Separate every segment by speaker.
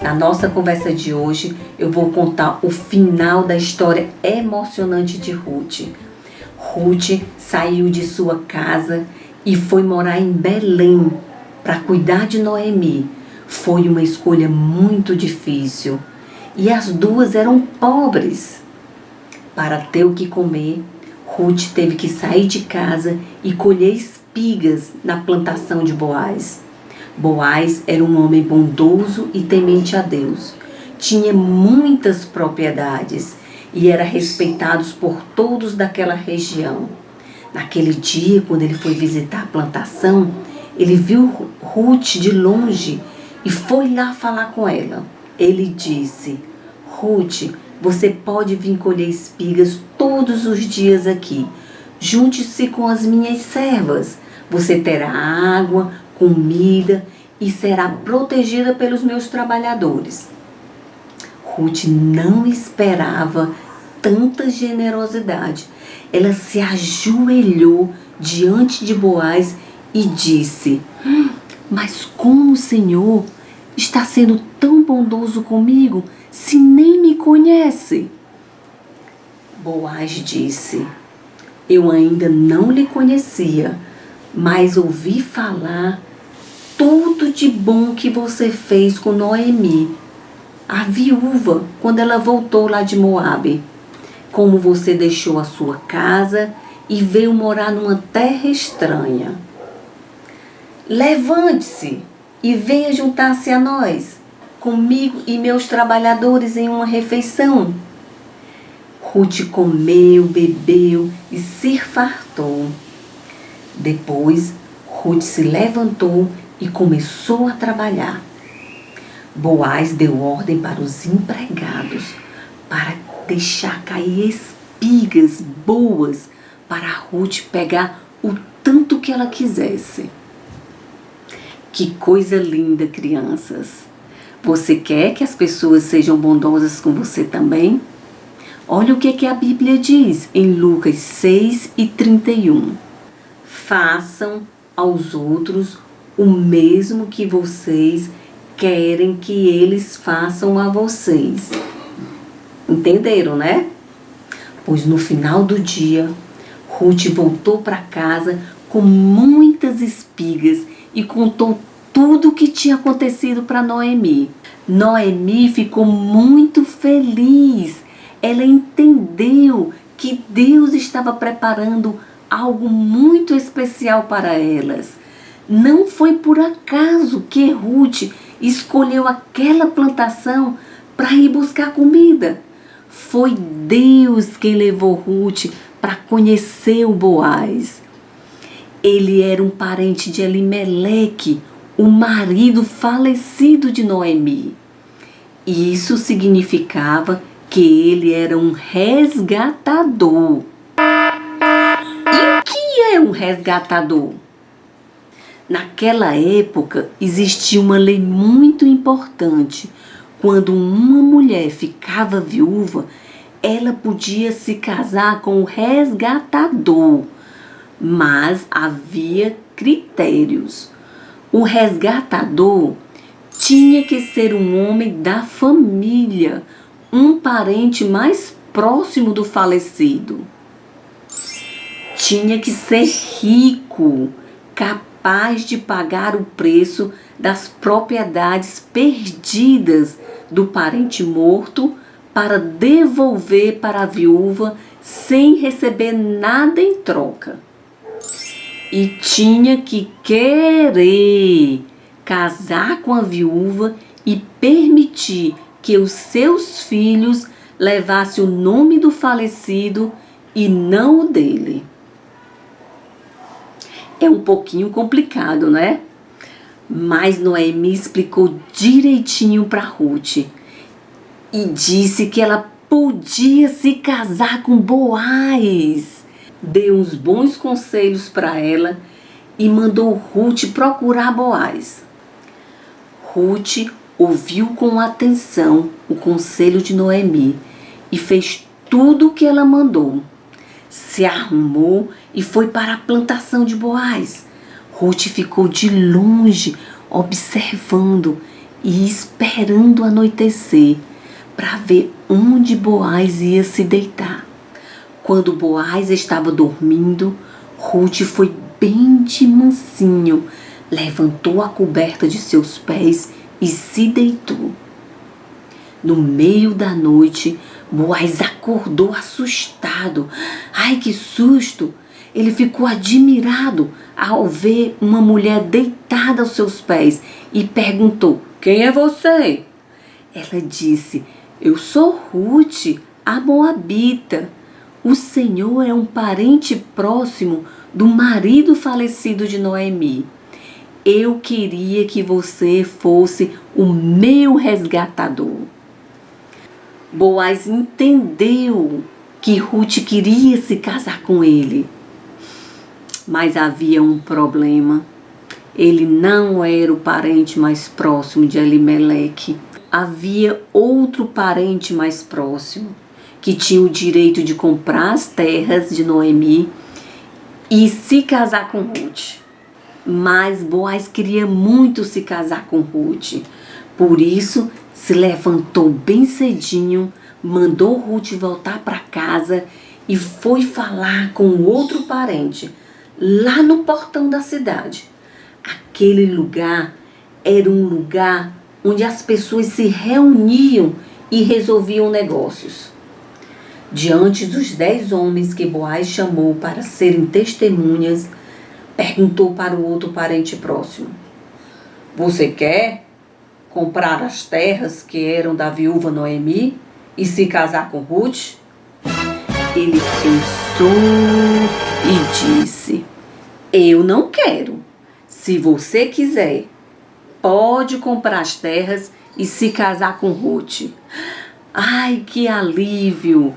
Speaker 1: Na nossa conversa de hoje, eu vou contar o final da história emocionante de Ruth. Ruth saiu de sua casa e foi morar em Belém para cuidar de Noemi. Foi uma escolha muito difícil e as duas eram pobres. Para ter o que comer, Ruth teve que sair de casa e colher espigas na plantação de Boaz. Boaz era um homem bondoso e temente a Deus. Tinha muitas propriedades e era respeitado por todos daquela região. Naquele dia, quando ele foi visitar a plantação, ele viu Ruth de longe e foi lá falar com ela. Ele disse: Ruth, você pode vir colher espigas todos os dias aqui. Junte-se com as minhas servas. Você terá água, comida e será protegida pelos meus trabalhadores. Ruth não esperava tanta generosidade. Ela se ajoelhou diante de Boaz e disse: mas como o Senhor está sendo tão bondoso comigo se nem me conhece? Boaz disse: eu ainda não lhe conhecia, mas ouvi falar tudo de bom que você fez com Noemi, a viúva, quando ela voltou lá de Moabe. Como você deixou a sua casa e veio morar numa terra estranha. Levante-se e venha juntar-se a nós, comigo e meus trabalhadores em uma refeição. Ruth comeu, bebeu e se fartou. Depois, Ruth se levantou e começou a trabalhar. Boaz deu ordem para os empregados para deixar cair espigas boas para Ruth pegar o tanto que ela quisesse. Que coisa linda, crianças! Você quer que as pessoas sejam bondosas com você também? Olha o que a Bíblia diz em Lucas 6:31. Façam aos outros o mesmo que vocês querem que eles façam a vocês. Entenderam, né? Pois no final do dia, Ruth voltou para casa com muitas espigas e contou tudo o que tinha acontecido para Noemi. Noemi ficou muito feliz. Ela entendeu que Deus estava preparando algo muito especial para elas. Não foi por acaso que Ruth escolheu aquela plantação para ir buscar comida. Foi Deus quem levou Ruth para conhecer o Boaz. Ele era um parente de Elimeleque, o marido falecido de Noemi. Isso significava que ele era um resgatador. E o que é um resgatador? Naquela época existia uma lei muito importante. Quando uma mulher ficava viúva, ela podia se casar com o resgatador, mas havia critérios. O resgatador tinha que ser um homem da família, um parente mais próximo do falecido. Tinha que ser rico, capaz de pagar o preço das propriedades perdidas do parente morto para devolver para a viúva sem receber nada em troca. E tinha que querer casar com a viúva e permitir que os seus filhos levassem o nome do falecido e não o dele. É um pouquinho complicado, né? Mas Noemi explicou direitinho para Ruth e disse que ela podia se casar com Boaz. Deu uns bons conselhos para ela e mandou Ruth procurar Boaz. Ruth ouviu com atenção o conselho de Noemi e fez tudo o que ela mandou. Se arrumou e foi para a plantação de Boaz. Ruth ficou de longe observando e esperando anoitecer para ver onde Boaz ia se deitar. Quando Boaz estava dormindo, Ruth foi bem de mansinho, levantou a coberta de seus pés e se deitou. No meio da noite, Boaz acordou assustado. Ai, que susto! Ele ficou admirado ao ver uma mulher deitada aos seus pés e perguntou: "Quem é você?" Ela disse: "Eu sou Ruth, a moabita. O Senhor é um parente próximo do marido falecido de Noemi. Eu queria que você fosse o meu resgatador." Boaz entendeu que Ruth queria se casar com ele. Mas havia um problema. Ele não era o parente mais próximo de Elimeleque. Havia outro parente mais próximo, que tinha o direito de comprar as terras de Noemi e se casar com Ruth. Mas Boaz queria muito se casar com Ruth. Por isso, se levantou bem cedinho, mandou Ruth voltar para casa e foi falar com outro parente, lá no portão da cidade. Aquele lugar era um lugar onde as pessoas se reuniam e resolviam negócios. Diante dos 10 homens que Boaz chamou para serem testemunhas, perguntou para o outro parente próximo: "Você quer comprar as terras que eram da viúva Noemi e se casar com Ruth?" Ele pensou e disse: "Eu não quero. Se você quiser, pode comprar as terras e se casar com Ruth." Ai, que alívio!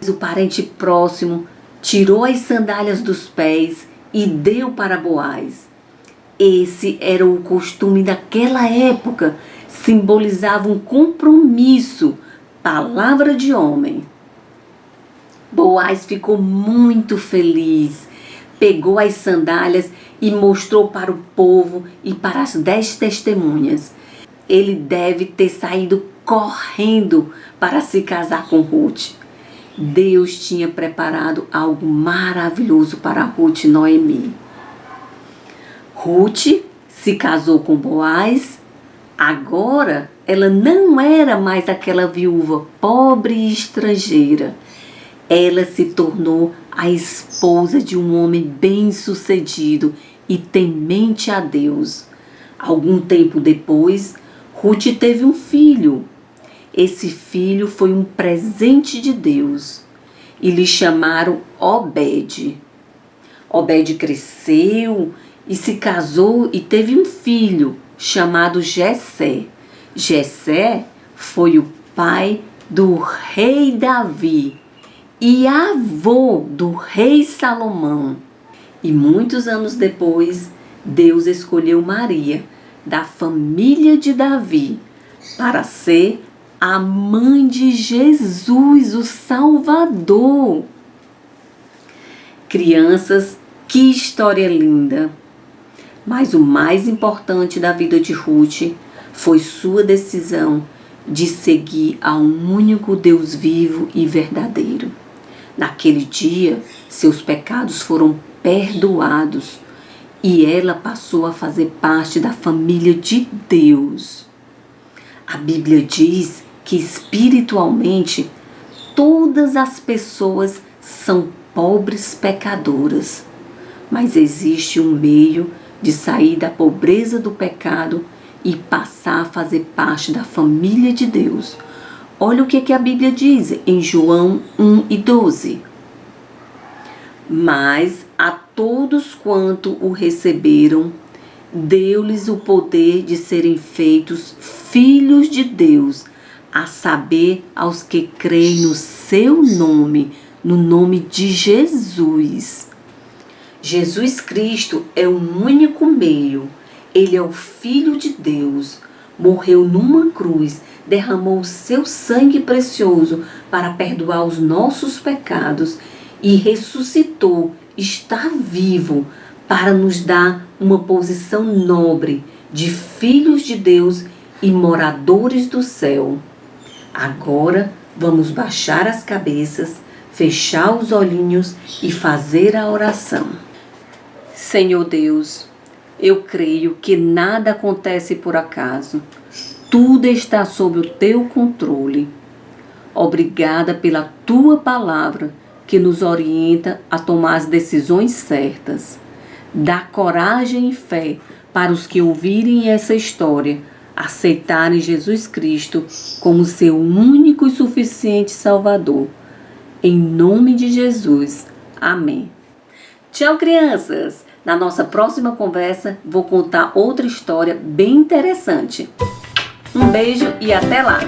Speaker 1: O parente próximo tirou as sandálias dos pés e deu para Boaz. Esse era o costume daquela época, simbolizava um compromisso, palavra de homem. Boaz ficou muito feliz, pegou as sandálias e mostrou para o povo e para as 10 testemunhas. Ele deve ter saído correndo para se casar com Ruth. Deus tinha preparado algo maravilhoso para Ruth e Noemi. Ruth se casou com Boaz. Agora ela não era mais aquela viúva pobre e estrangeira. Ela se tornou a esposa de um homem bem-sucedido e temente a Deus. Algum tempo depois, Ruth teve um filho. Esse filho foi um presente de Deus e lhe chamaram Obed. Obed cresceu e se casou e teve um filho chamado Jessé. Jessé foi o pai do rei Davi e avô do rei Salomão. E muitos anos depois, Deus escolheu Maria, da família de Davi, para ser a mãe de Jesus, o Salvador. Crianças, que história linda! Mas o mais importante da vida de Ruth foi sua decisão de seguir a um único Deus vivo e verdadeiro. Naquele dia, seus pecados foram perdoados e ela passou a fazer parte da família de Deus. A Bíblia diz que espiritualmente todas as pessoas são pobres pecadoras, mas existe um meio de sair da pobreza do pecado e passar a fazer parte da família de Deus. Olha o que a Bíblia diz em João 1:12. Mas a todos quanto o receberam, deu-lhes o poder de serem feitos filhos de Deus, a saber, aos que creem no seu nome, no nome de Jesus. Jesus Cristo é o único meio. Ele é o Filho de Deus. Morreu numa cruz, derramou o seu sangue precioso para perdoar os nossos pecados e ressuscitou, está vivo para nos dar uma posição nobre de filhos de Deus e moradores do céu. Agora vamos baixar as cabeças, fechar os olhinhos e fazer a oração. Senhor Deus, eu creio que nada acontece por acaso. Tudo está sob o teu controle. Obrigada pela tua palavra que nos orienta a tomar as decisões certas. Dá coragem e fé para os que ouvirem essa história, aceitarem Jesus Cristo como seu único e suficiente Salvador. Em nome de Jesus. Amém. Tchau, crianças! Na nossa próxima conversa, vou contar outra história bem interessante. Um beijo e até lá!